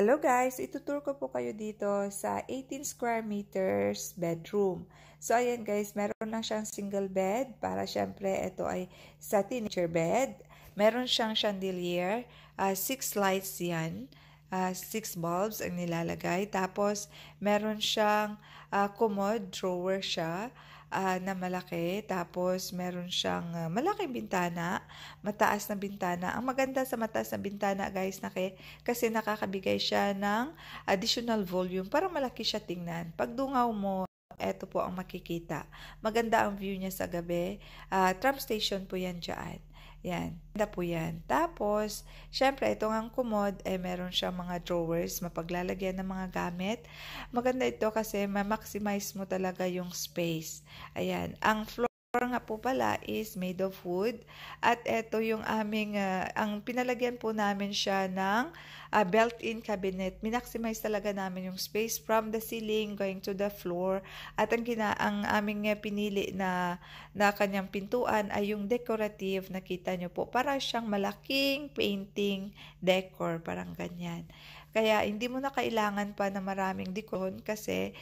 Hello guys, itutur ko po kayo dito sa 18 square meters bedroom. So ayan guys, meron lang siyang single bed para syempre ito ay sa teenager bed. Meron siyang chandelier, 6 lights yan. 6 bulbs ang nilalagay. Tapos meron siyang commode, drawer siya na malaki. Tapos meron siyang malaking bintana, mataas na bintana. Ang maganda sa mataas na bintana guys kasi nakakabigay siya ng additional volume para malaki siya tingnan. Pag dungaw mo, eto po ang makikita. Maganda ang view niya sa gabi. Tram station po yan dyan. Yan. Ganda po yan. Tapos, syempre, itong ang commode, meron siyang mga drawers, mapaglalagyan ng mga gamit. Maganda ito kasi ma-maximize mo talaga yung space. Ayan. Ang floor nga po pala is made of wood at ito yung aming ang pinalagyan po namin siya ng built-in cabinet. Minaximize talaga namin yung space from the ceiling going to the floor at ang aming pinili na kanyang pintuan ay yung decorative, nakita nyo po, para siyang malaking painting decor, parang ganyan. Kaya hindi mo na kailangan pa na maraming decor kasi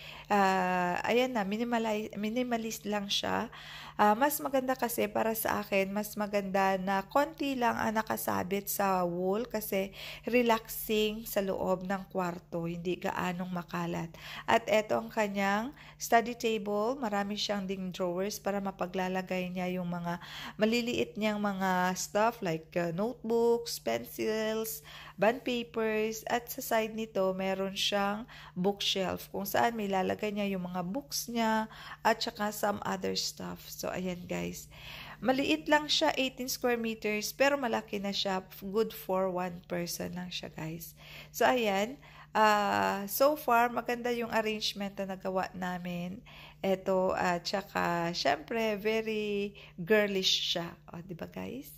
ayan na, minimalist lang siya. Mas maganda kasi para sa akin, mas maganda na konti lang ang nakasabit sa wall kasi relaxing sa loob ng kwarto, hindi gaanong makalat. At eto ang kanyang study table, marami siyang ding drawers para mapaglalagay niya yung mga maliliit niyang mga stuff like notebooks, pencils, bond papers, at sa side nito meron siyang bookshelf kung saan may lalagay niya yung mga books niya at saka some other stuff. So ayan guys, maliit lang siya, 18 square meters, pero malaki na siya, good for one person lang siya guys. So ayan, so far maganda yung arrangement na nagawa namin. Ito, at saka syempre very girlish siya, o diba guys?